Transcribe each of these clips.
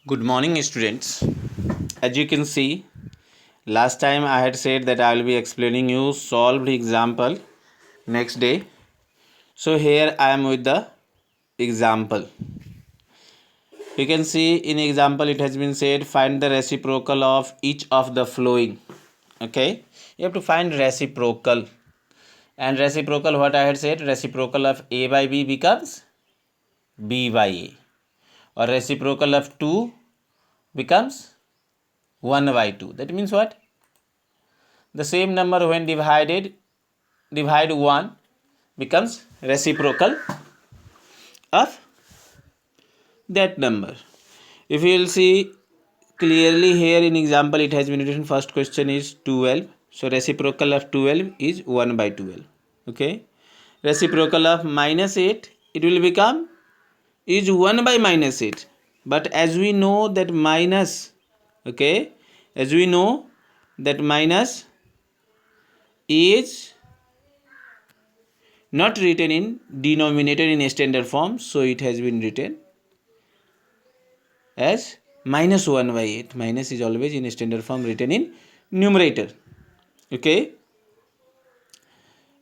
Good morning, students. As you can see, last time I had said that I will be explaining you solved example next day. So here I am with the example. You can see in example it has been said find the reciprocal of each of the flowing. Okay, you have to find reciprocal, and reciprocal, what I had said, reciprocal of A by B becomes B by A, or reciprocal of 2 becomes 1 by 2. That means what? The same number when divide 1 becomes reciprocal of that number. If you will see clearly here in example, it has been written first question is 12. So reciprocal of 12 is 1 by 12. Okay. Reciprocal of minus 8, it will become is 1 by minus 8. But as we know that minus, okay, as we know that minus is not written in denominator in standard form, so it has been written as minus 1 by 8. Minus is always in standard form written in numerator. Okay,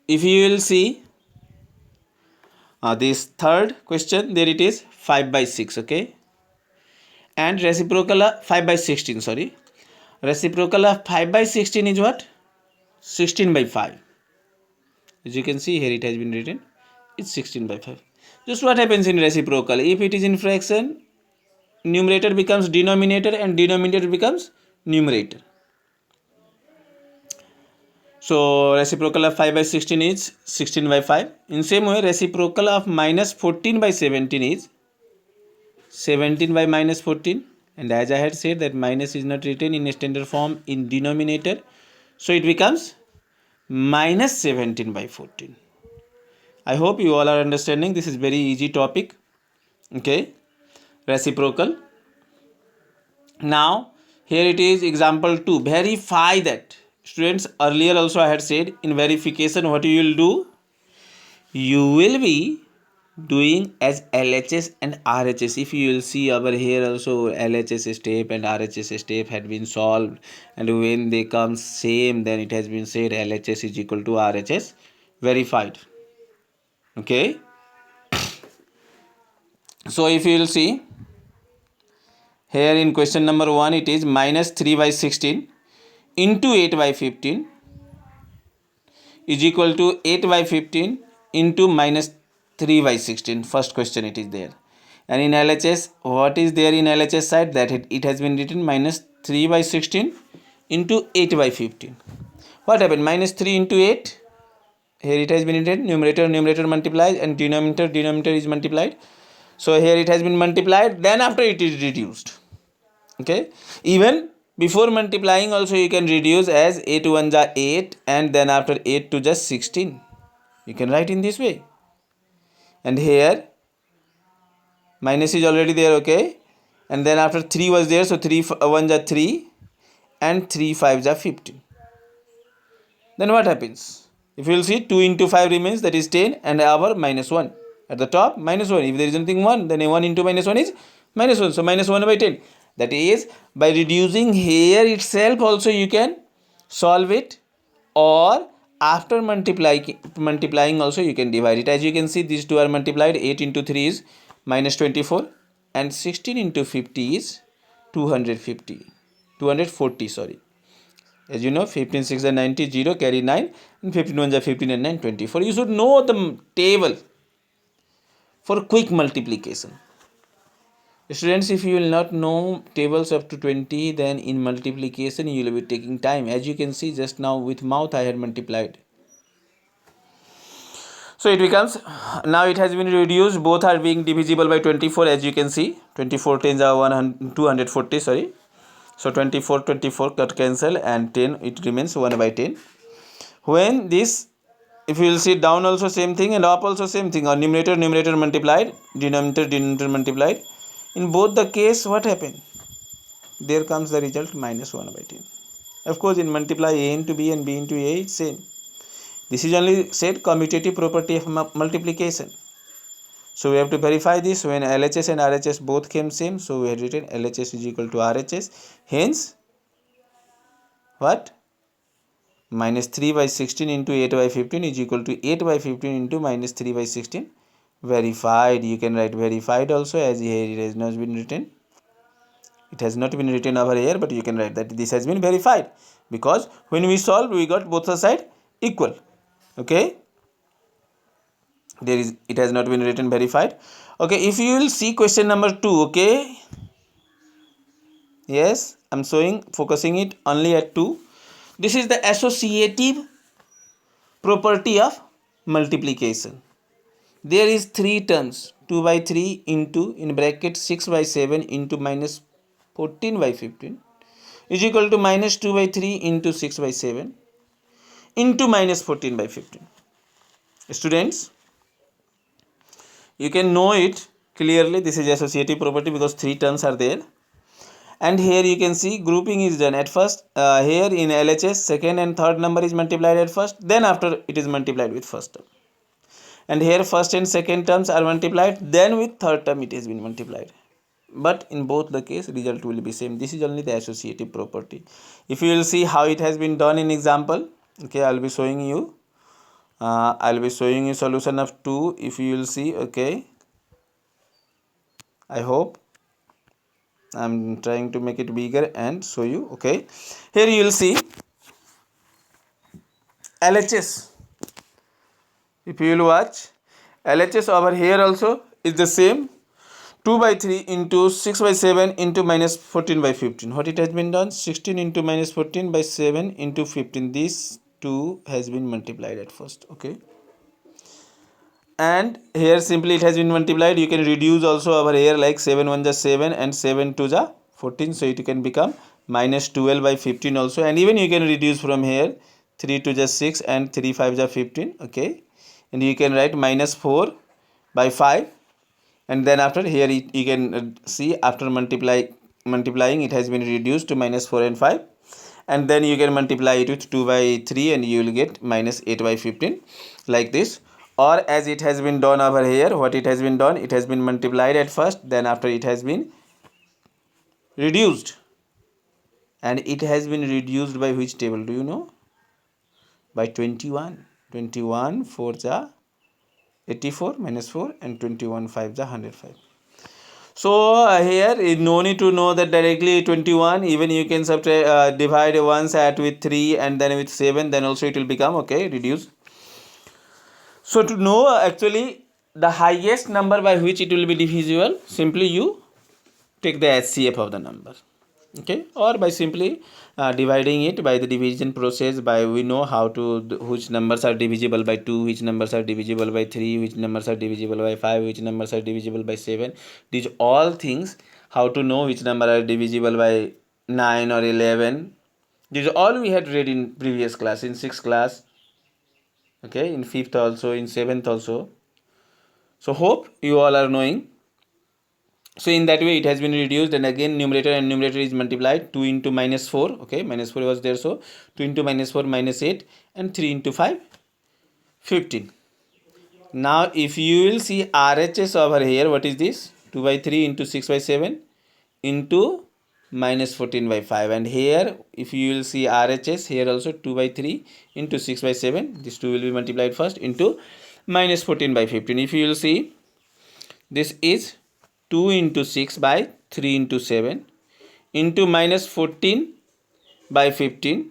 if you will see this third question, there it is 5 by 6. Okay, and reciprocal of 5 by 16, sorry, reciprocal of 5 by 16 is what? 16 by 5. As you can see here, it has been written it's 16 by 5. Just what happens in reciprocal? If it is in fraction, numerator becomes denominator and denominator becomes numerator. So reciprocal of 5 by 16 is 16 by 5. In same way, reciprocal of minus 14 by 17 is 17 by minus 14. And as I had said that minus is not written in standard form in denominator, so it becomes minus 17 by 14. I hope you all are understanding. This is very easy topic. Okay, reciprocal. Now here it is example 2. Verify that. Students, earlier also I had said in verification what you will do, you will be doing as LHS and RHS. If you will see over here also LHS step and RHS step had been solved, and when they come same, then it has been said LHS is equal to RHS verified. Okay, so if you will see here in question number 1, it is minus 3 by 16 into 8 by 15 is equal to 8 by 15 into minus 3 by 16. First question it is there. And in LHS, what is there in LHS side? That it has been written minus 3 by 16 into 8 by 15. What happened? Minus 3 into 8. Here it has been written numerator multiplies and denominator is multiplied. So here it has been multiplied, then after it is reduced. Okay, even before multiplying also you can reduce as 8 1 are 8, and then after 8 to just 16. You can write in this way. And here minus is already there. Okay, and then after 3 was there, so 3 1 are 3 and 3 5 are 15. Then what happens? If you will see, 2 into 5 remains, that is 10, and our minus 1 at the top, minus 1. If there is anything 1, then a 1 into minus 1 is minus 1. So minus 1 by 10. That is, by reducing here itself also you can solve it, or after multiplying also you can divide it. As you can see, these two are multiplied. 8 into 3 is minus 24, and 16 into 50 is 240, sorry. As you know, 15 6 are 90, 0 carry 9, and 15 1 are 15 and 9 24. You should know the table for quick multiplication. Students, if you will not know tables up to 20, then in multiplication you will be taking time. As you can see, just now with mouth I had multiplied. So it becomes, now it has been reduced, both are being divisible by 24. As you can see, 24 tens are 240, sorry. So 24 cut cancel, and 10 it remains 1 by 10. When this, if you will see down also same thing and up also same thing, or numerator multiplied, denominator multiplied. In both the case, what happened? There comes the result minus 1 by 10. Of course, in multiply a into b and b into a, it's same. This is only said commutative property of multiplication. So we have to verify this. When LHS and RHS both came same, so we had written LHS is equal to RHS. Hence, what? Minus 3 by 16 into 8 by 15 is equal to 8 by 15 into minus 3 by 16. Verified. You can write verified also, as here it has not been written. It has not been written over here, but you can write that this has been verified, because when we solved, we got both the side equal. Okay. It has not been written verified. Okay. If you will see question number 2. Okay. Yes, I'm focusing it only at 2. This is the associative property of multiplication. There is 3 terms, 2 by 3 into in bracket 6 by 7 into minus 14 by 15 is equal to minus 2 by 3 into 6 by 7 into minus 14 by 15. Students, you can know it clearly. This is associative property because 3 terms are there. And here you can see grouping is done at first. Here in LHS, second and third number is multiplied at first, then after it is multiplied with first term. And here first and second terms are multiplied, then with third term it has been multiplied. But in both the case, result will be same. This is only the associative property. If you will see how it has been done in example, okay, I'll be showing you. I'll be showing you solution of 2. If you will see, okay, I hope I'm trying to make it bigger and show you. Okay, here you will see LHS. If you will watch, LHS over here also is the same. 2 by 3 into 6 by 7 into minus 14 by 15. What it has been done? 16 into minus 14 by 7 into 15. This 2 has been multiplied at first. Okay. And here simply it has been multiplied. You can reduce also over here, like 7 1 is 7 and 7 2 is 14. So it can become minus 12 by 15 also. And even you can reduce from here, 3 2 is 6 and 3 5 is 15. Okay. And you can write minus 4 by 5. And then after here you can see after multiplying it has been reduced to minus 4 and 5. And then you can multiply it with 2 by 3 and you will get minus 8 by 15 like this. Or as it has been done over here, what it has been done, it has been multiplied at first, then after it has been reduced. And it has been reduced by which table, do you know? By 21. 21 4 is 84 minus 4 and 21 5 is 105. So here no need to know that directly 21. Even you can subtract, divide once at with 3 and then with 7, then also it will become, okay, reduce. So to know actually the highest number by which it will be divisible, simply you take the HCF of the number. Okay, or by simply dividing it by the division process. By we know how to which numbers are divisible by 2, which numbers are divisible by 3, which numbers are divisible by 5, which numbers are divisible by 7. These all things, how to know which number are divisible by 9 or 11. These all we had read in previous class, in 6th class. Okay, in 5th also, in 7th also. So hope you all are knowing. So in that way it has been reduced, and again numerator and numerator is multiplied. 2 into minus 4, okay, minus 4 was there, so 2 into minus 4 minus 8 and 3 into 5 15. Now if you will see RHS over here, what is this? 2 by 3 into 6 by 7 into minus 14 by 5. And here if you will see RHS, here also 2 by 3 into 6 by 7, this 2 will be multiplied first into minus 14 by 15. If you will see, this is 2 into 6 by 3 into 7 into minus 14 by 15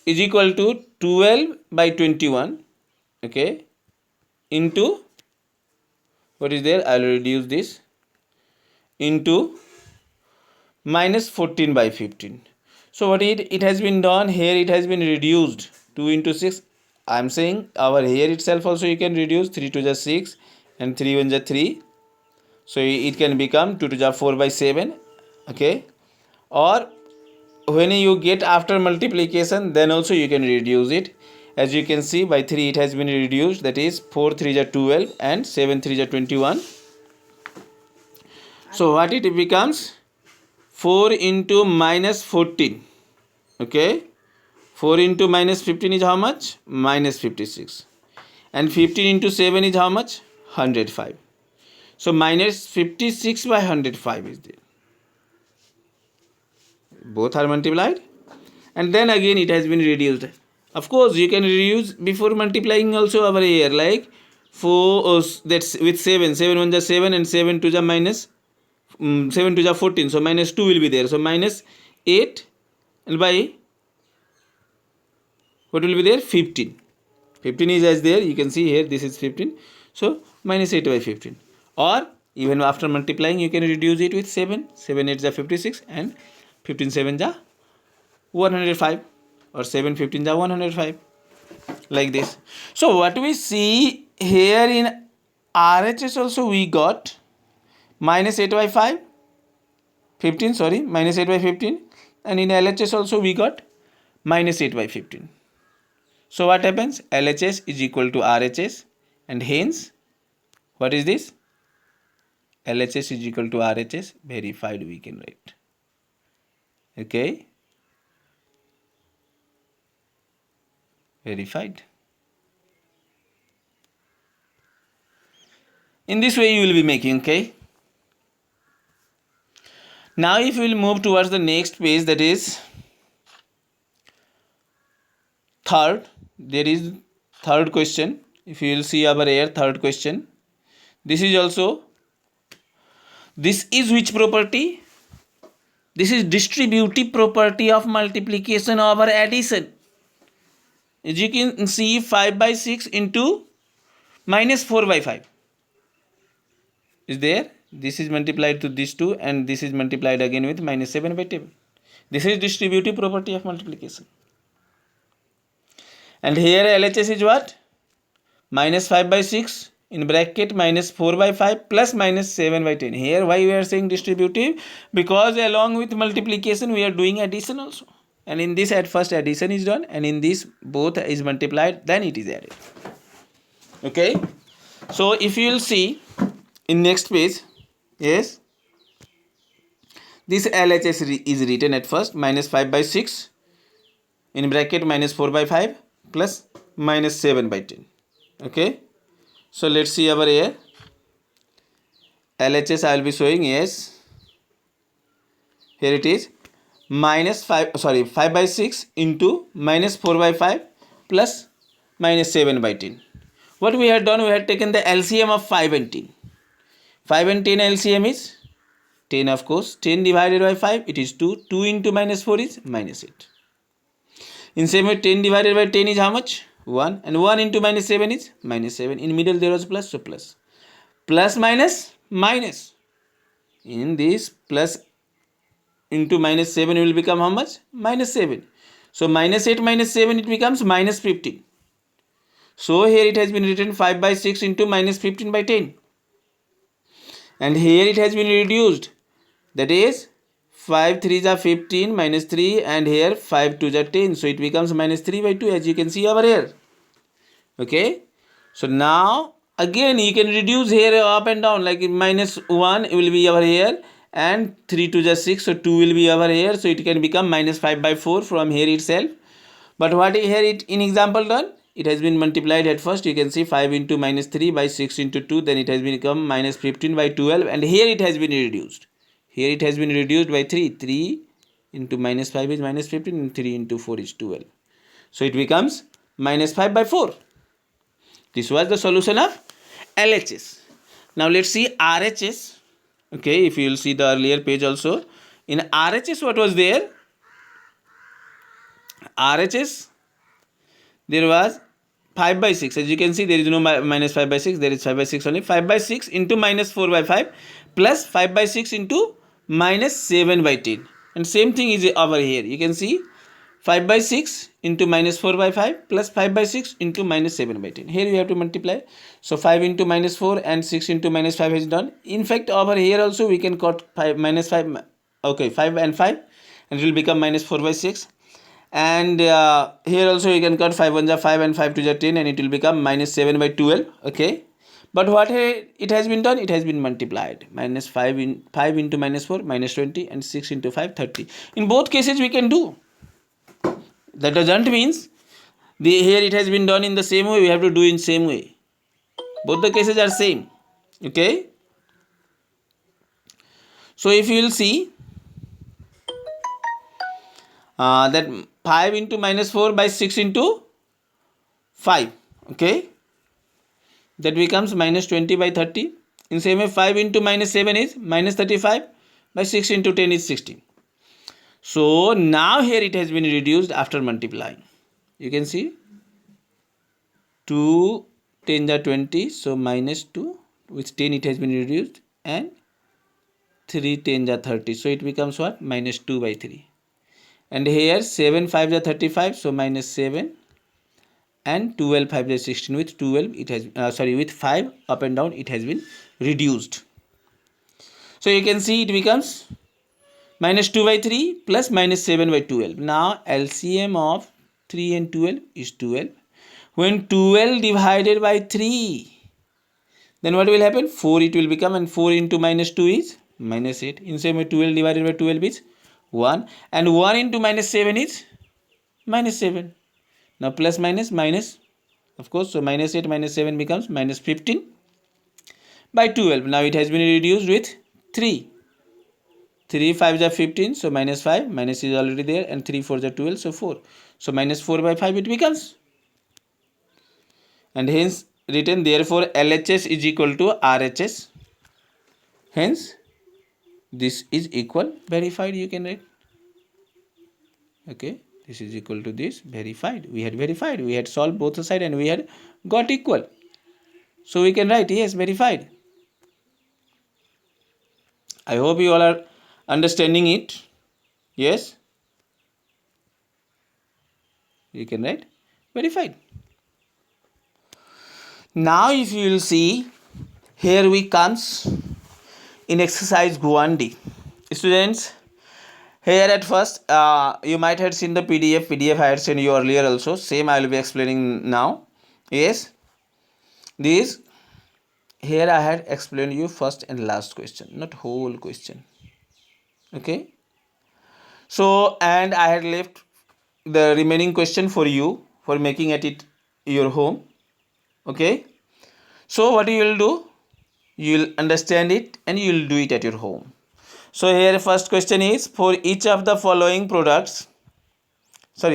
is equal to 12 by 21, okay, into what is there, I will reduce this, into minus 14 by 15. So what it has been done here, it has been reduced. 2 into 6, I am saying over here itself also you can reduce. 3 2 is 6 and 3 1 is 3. So it can become 2 to the 4 by 7, okay. Or when you get after multiplication, then also you can reduce it. As you can see, by 3 it has been reduced, that is 4 3 is 12 and 7 3 is 21. So what it becomes? 4 into minus 14, okay. 4 into minus 15 is how much? Minus 56. And 15 into 7 is how much? 105. So minus 56 by 105 is there. Both are multiplied, and then again it has been reduced. Of course, you can reduce before multiplying also over here, like 4, that's with 7. 7 1 is 7, and 7 2 is minus 7 2 is 14. So minus 2 will be there. So minus 8, and by what will be there? 15. 15 is as there. You can see here, this is 15. So minus 8 by 15. Or even after multiplying, you can reduce it with 7. 7 8 is 56, and 15 7 is 105, or 7 15 is 105, like this. So what we see here in RHS also, we got minus 8 by 5 15, sorry, minus 8 by 15, and in LHS also we got minus 8 by 15. So what happens? LHS is equal to RHS, and hence what is this? LHS is equal to RHS, verified we can write. Okay, verified. In this way you will be making. Okay, now if we will move towards the next page, that is third. There is third question. If you will see over here, third question, this is also, this is which property? This is distributive property of multiplication over addition. As you can see, 5 by 6 into minus 4 by 5 is there. This is multiplied to this 2, and this is multiplied again with minus 7 by 10. This is distributive property of multiplication. And here LHS is what? Minus 5 by 6 in bracket minus 4 by 5 plus minus 7 by 10. Here why we are saying distributive? Because along with multiplication we are doing addition also. And in this, at first addition is done, and in this both is multiplied, then it is added. Okay. So if you will see in next page, yes, this LHS is written at first, minus 5 by 6 in bracket minus 4 by 5 plus minus 7 by 10. Okay. So let's see over here. LHS I will be showing, yes. Here it is, minus 5 by 6 into minus 4 by 5 plus minus 7 by 10. What we had done, we had taken the LCM of 5 and 10. 5 and 10 LCM is 10, of course. 10 divided by 5, it is 2. 2 into minus 4 is minus 8. In same way, 10 divided by 10 is how much? 1. And 1 into minus 7 is minus 7. In middle there was plus, so plus. Plus minus minus. In this, plus into minus 7 will become how much? Minus 7. So minus 8 minus 7, it becomes minus 15. So here it has been written 5 by 6 into minus 15 by 10. And here it has been reduced. That is 5 3 is 15 minus 3, and here 5 2 is 10. So it becomes minus 3 by 2, as you can see over here. Okay. So now again you can reduce here up and down, like minus 1 will be over here, and 3 2 is 6, so 2 will be over here. So it can become minus 5 by 4 from here itself. But what here it in example done? It has been multiplied at first. You can see 5 into minus 3 by 6 into 2. Then it has become minus 15 by 12. And here it has been reduced. Here it has been reduced by 3. 3 into minus 5 is minus 15. And 3 into 4 is 12. So it becomes minus 5 by 4. This was the solution of LHS. Now let's see RHS. Okay, if you will see the earlier page also. In RHS, what was there? RHS, there was 5 by 6. As you can see, there is no minus 5 by 6. There is 5 by 6 only. 5 by 6 into minus 4 by 5 plus 5 by 6 into minus 7 by 10. And same thing is over here. You can see 5 by 6 into minus 4 by 5 plus 5 by 6 into minus 7 by 10. Here you have to multiply. So 5 into minus 4 and 6 into minus 5 is done. In fact, over here also we can cut 5 minus 5. Okay, 5 and 5. And it will become minus 4 by 6. And here also you can cut 5 1 is 5 and 5 2 is 10, and it will become minus 7 by 12. Okay. But what it has been done? It has been multiplied. Minus 5 into minus 4, minus 20, and 6 into 5, 30. In both cases we can do. That doesn't means here it has been done in the same way. We have to do in same way. Both the cases are same. Okay. So if you will see that 5 into minus 4 by 6 into 5. Okay. That becomes minus 20 by 30. In same way 5 into minus 7 is minus 35 by 6 into 10 is 60. So now here it has been reduced after multiplying. You can see 2 10 are 20, so minus 2 with 10 it has been reduced, and 3 10 are 30, so it becomes what? Minus 2 by 3. And here 7 5 are 35, so minus 7, and 12 5 is 16. With 12 it has with 5 up and down it has been reduced. So you can see it becomes minus 2 by 3 plus minus 7 by 12. Now LCM of 3 and 12 is 12. When 12 divided by 3, then what will happen? 4 it will become, and 4 into minus 2 is minus 8. In same way 12 divided by 12 is 1, and 1 into minus 7 is minus 7. Now plus minus minus, of course, so minus 8 minus 7 becomes minus 15 by 12. Now it has been reduced with 3. 3 5 are 15, so minus 5, minus is already there, and 3 4 are 12, so 4. So minus 4 by 5 it becomes. And hence written, therefore LHS is equal to RHS. Hence this is equal, verified, you can write. Okay, this is equal to this, verified. We had verified, we had solved both sides and we had got equal. So we can write yes, verified. I hope you all are understanding it. Yes, you can write verified. Now if you will see, here we comes in exercise 1D. Students, here at first you might have seen the PDF I had sent you earlier also. Same I will be explaining now. Yes, this here I had explained you first and last question, not whole question. Okay, so and I had left the remaining question for you for making at it your home. Okay, so what you will do, you will understand it and you will do it at your home. So here first question is, for each of the following products,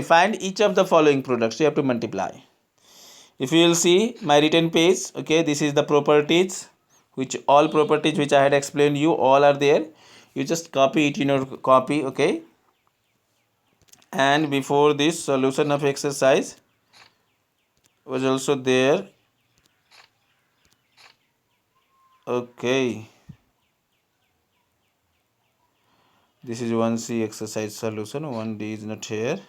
find each of the following products. You have to multiply. If you will see my written page, okay, this is the properties, which all properties which I had explained you, all are there. You just copy it in your copy. Okay, and before this solution of exercise was also there. Okay, this is 1C exercise solution, 1D is not here.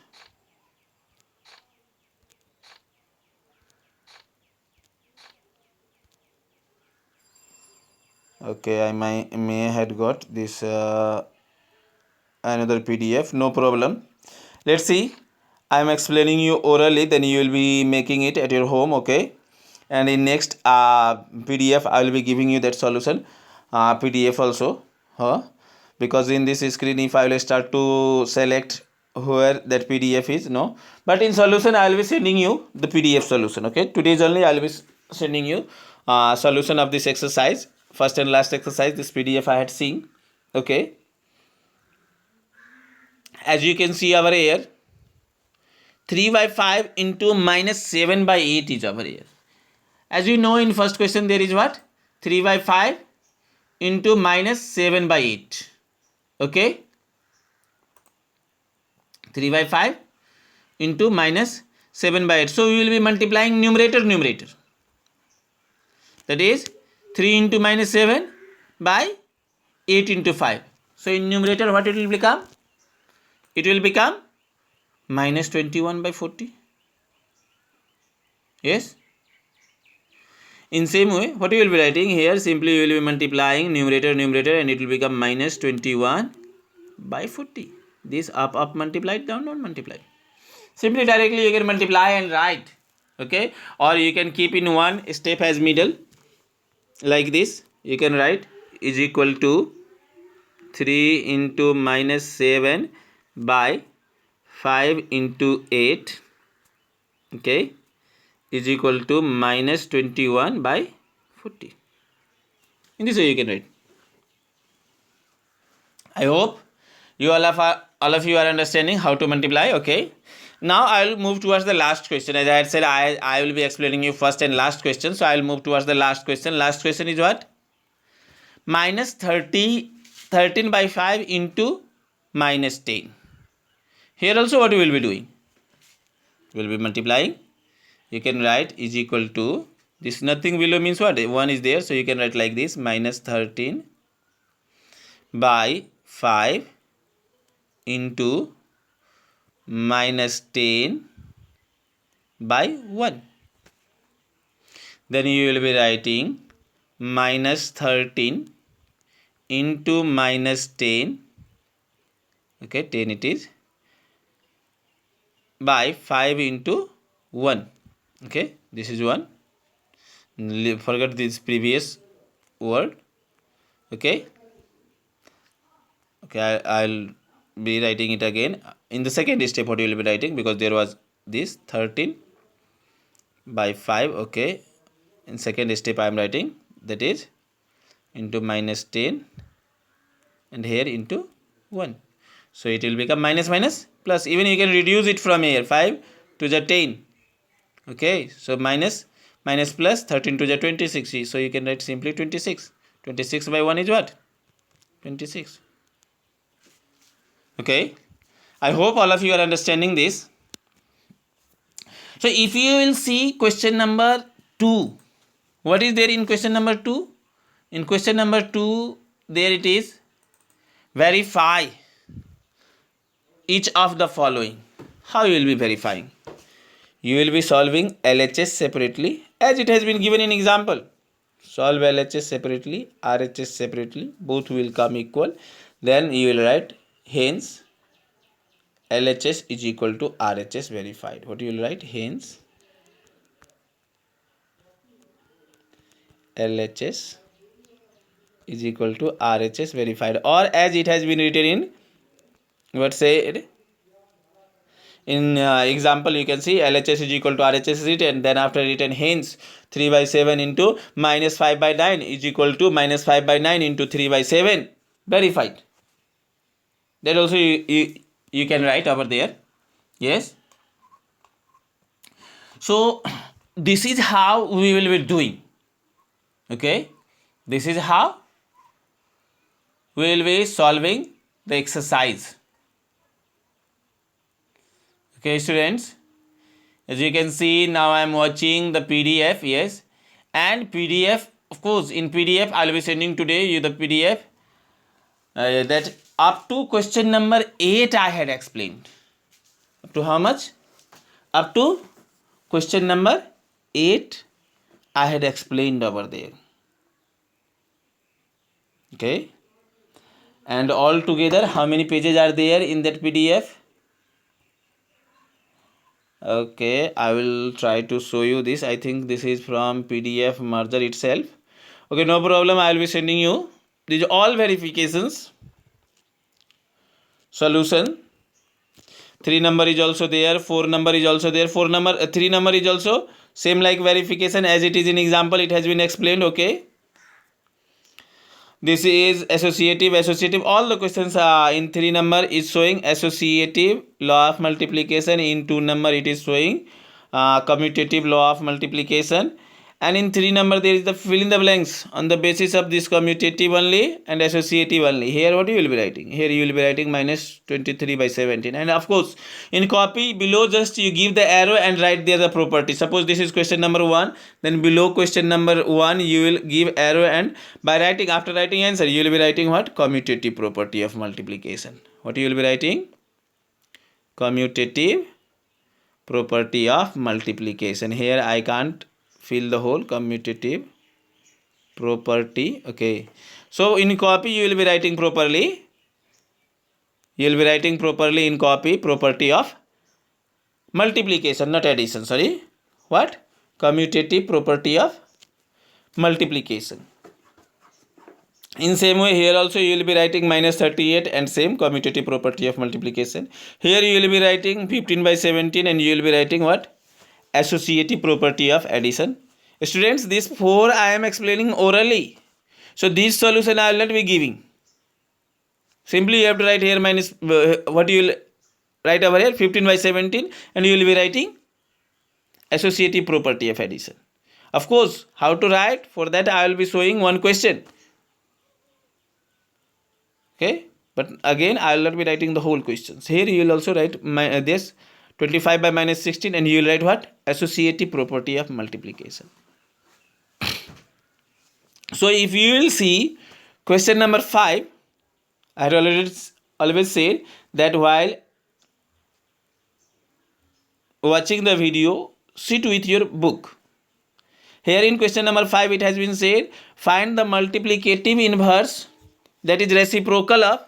Okay, I may had got this another PDF, no problem. Let's see, I am explaining you orally, then you will be making it at your home. Okay, and in next PDF I will be giving you that solution PDF also, because in this screen if I will start to select where that PDF is, no, but in solution I will be sending you the PDF solution. Okay, today's only I will be sending you solution of this exercise, first and last exercise, this PDF I had seen. Okay, as you can see over here, 3 by 5 into minus 7 by 8 is over here. As you know, in first question there is what? 3 by 5 into minus 7 by 8. Okay, 3 by 5 into minus 7 by 8. So we will be multiplying numerator. That is 3 into minus 7 by 8 into 5. So in numerator what it will become? It will become minus 21 by 40. Yes. In same way, what you will be writing here, simply you will be multiplying numerator, and it will become minus 21 by 40. This up multiplied, down multiplied. Simply directly you can multiply and write. Okay, or you can keep in one step as middle, like this. You can write is equal to 3 into minus 7 by 5 into 8. Okay, is equal to minus 21 by 40. In this way you can write. I hope you all of you are understanding how to multiply. Okay. Now I will move towards the last question. As I had said, I will be explaining you first and last question. So I will move towards the last question. Last question is what? Minus 13 by 5 into minus 10. Here also what we will be doing? We will be multiplying. You can write is equal to, this nothing below means what? 1 is there. So you can write like this, minus 13 by 5 into minus 10 by 1. Then you will be writing minus 13 into minus 10, okay, 10 it is, by 5 into 1. Okay, this is 1. Forget this previous word. Okay. Okay, I'll be writing it again. In the second step, what you will be writing, because there was this 13 by 5. Okay. In second step, I am writing that is into minus 10 and here into 1. So it will become minus minus plus. Even you can reduce it from here, 5 to the 10. Okay. So minus plus 13 to the 26. So you can write simply 26. 26 by 1 is what? 26. Okay, I hope all of you are understanding this. So if you will see question number 2, what is there in question number 2? In question number 2, there it is, verify each of the following. How you will be verifying? You will be solving LHS separately as it has been given in example. Solve LHS separately, RHS separately, both will come equal. Then you will write hence LHS is equal to RHS verified. What you will write? Hence LHS is equal to RHS verified, or as it has been written in what said in example, you can see LHS is equal to RHS is written. Then after written hence 3 by 7 into minus 5 by 9 is equal to minus 5 by 9 into 3 by 7 verified. That also you can write over there. Yes. So this is how we will be doing. Okay. This is how we will be solving the exercise. Okay, students. As you can see, now I am watching the PDF. Yes. And PDF, of course, in PDF, I will be sending today you the PDF that up to question number 8 I had explained. Up to how much? Up to question number 8 I had explained over there. Okay. And all together, how many pages are there in that PDF? Okay, I will try to show you this. I think this is from PDF merger itself. Okay, no problem. I will be sending you. These are all verifications. Solution. 3 number is also there. 4 number is also there. 3 number is also same like verification as it is in example. It has been explained. Okay. This is associative. All the questions in 3 number is showing associative law of multiplication. In 2 number it is showing commutative law of multiplication. And in 3 number there is the fill in the blanks on the basis of this commutative only and associative only. Here what you will be writing? Here you will be writing minus 23 by 17. And of course in copy below just you give the arrow and write there the property. Suppose this is question number 1. Then below question number 1 you will give arrow, and by writing, after writing answer, you will be writing what? Commutative property of multiplication. What you will be writing? Commutative property of multiplication. Here I can't fill the whole commutative property. Okay. So in copy you will be writing properly. You will be writing properly in copy property of multiplication, not addition. Sorry. What? Commutative property of multiplication. In same way here also you will be writing minus 38 and same commutative property of multiplication. Here you will be writing 15 by 17 and you will be writing what? Associative property of addition. Students, this 4 I am explaining orally. So this solution I will not be giving. Simply you have to write here minus what you will write over here 15 by 17, and you will be writing associative property of addition. Of course, how to write, for that I will be showing one question. Okay, but again I will not be writing the whole questions. Here you will also write this 25 by minus 16, and you will write what? Associative property of multiplication. So if you will see question number 5, I had always said that while watching the video, sit with your book. Here in question number 5 it has been said, find the multiplicative inverse, that is reciprocal of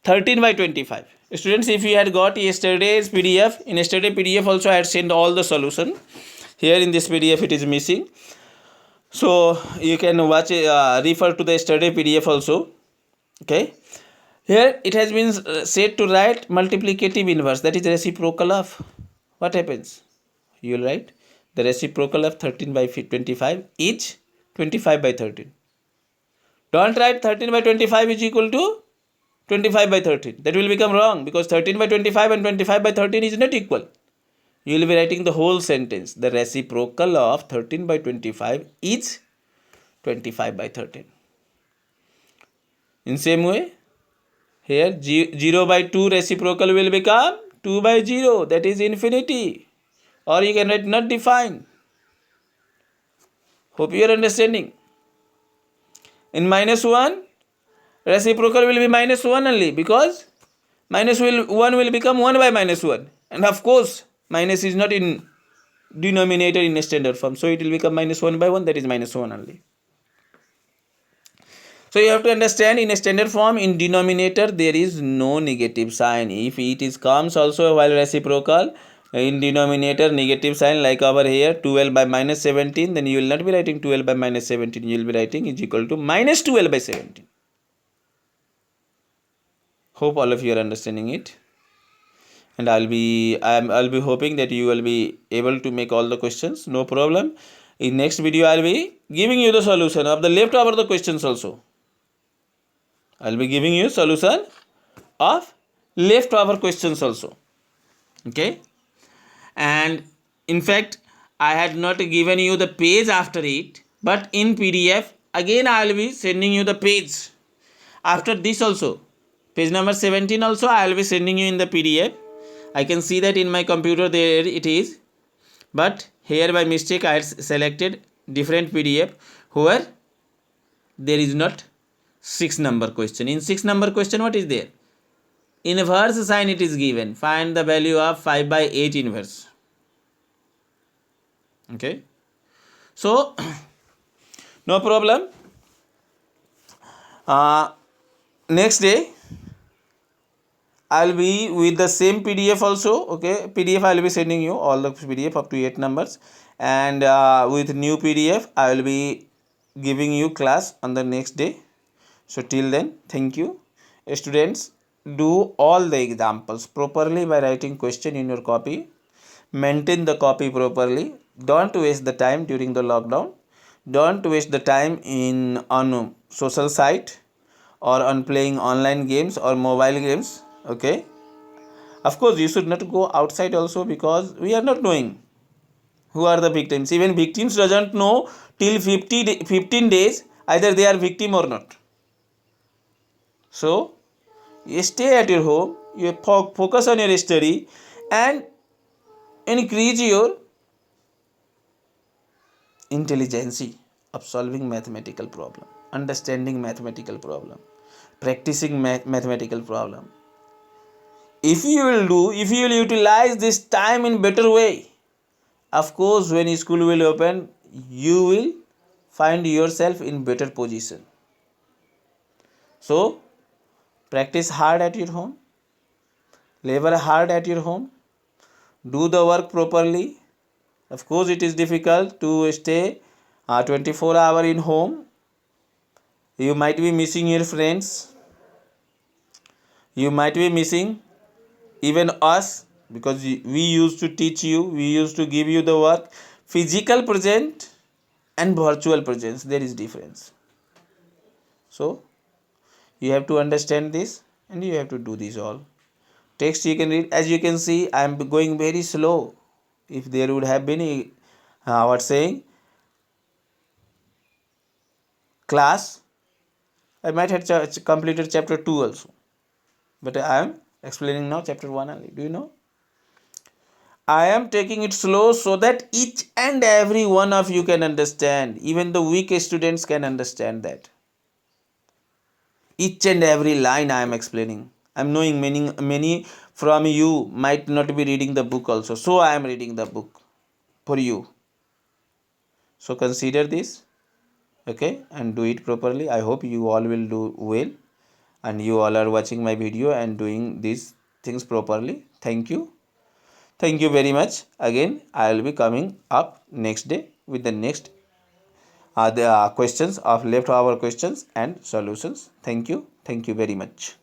13 by 25. Students, if you had got yesterday's PDF, in yesterday PDF also I had sent all the solution. Here in this PDF it is missing. So you can watch refer to the yesterday PDF also. Okay. Here it has been said to write multiplicative inverse, that is reciprocal of, what happens? You will write the reciprocal of 13 by 25 is 25 by 13. Don't write 13 by 25 is equal to 25 by 13. That will become wrong, because 13 by 25 and 25 by 13 is not equal. You will be writing the whole sentence. The reciprocal of 13 by 25 is 25 by 13. In same way, here 0 by 2 reciprocal will become 2 by 0, that is infinity. Or you can write not defined. Hope you are understanding. In minus 1, reciprocal will be minus 1 only, because minus 1 will become 1 by minus 1. And of course, minus is not in denominator in a standard form. So it will become minus 1 by 1, that is minus 1 only. So you have to understand, in a standard form, in denominator there is no negative sign. If it is comes also while reciprocal, in denominator negative sign, like over here 12 by minus 17, then you will not be writing 12 by minus 17, you will be writing is equal to minus 12 by 17. Hope all of you are understanding it, and I'll be hoping that you will be able to make all the questions, no problem. In next video I'll be giving you the solution of the leftover the questions also. I'll be giving you solution of leftover questions also. Okay, and in fact I had not given you the page after it, but in PDF again I will be sending you the page after this also. Page number 17 also I will be sending you in the PDF. I can see that in my computer there it is, but here by mistake I had selected different PDF where there is not 6 number question. In 6 number question, what is there? Inverse sign it is given. Find the value of 5 by 8 inverse. Okay. So, no problem. Next day, I will be with the same PDF also. Okay. PDF I will be sending you all the PDF up to 8 numbers. And with new PDF, I will be giving you class on the next day. So till then, thank you. Students, do all the examples properly by writing question in your copy. Maintain the copy properly. Don't waste the time during the lockdown. Don't waste the time on social site or on playing online games or mobile games. Okay. Of course, you should not go outside also, because we are not knowing who are the victims. Even victims doesn't know till 15 days either they are victim or not. So, you stay at your home, you focus on your study and increase your intelligence of solving mathematical problem, understanding mathematical problem, practicing mathematical problem. If you will utilize this time in better way, of course when school will open, you will find yourself in better position. So, practice hard at your home, labor hard at your home, do the work properly. Of course, it is difficult to stay 24 hours in home. You might be missing your friends. You might be missing even us, because we used to teach you, we used to give you the work. Physical present and virtual presence, there is difference. So you have to understand this and you have to do this all. Text you can read. As you can see, I am going very slow. If there would have been a what saying class, I might have completed chapter 2 also. But I am explaining now chapter 1 only. Do you know? I am taking it slow so that each and every one of you can understand. Even the weak students can understand that. Each and every line I am explaining. I am knowing many from you might not be reading the book also. So I am reading the book for you. So consider this, okay, and do it properly. I hope you all will do well, and you all are watching my video and doing these things properly. Thank you. Thank you very much. Again, I will be coming up next day with the next the questions of leftover questions and solutions. Thank you. Thank you very much.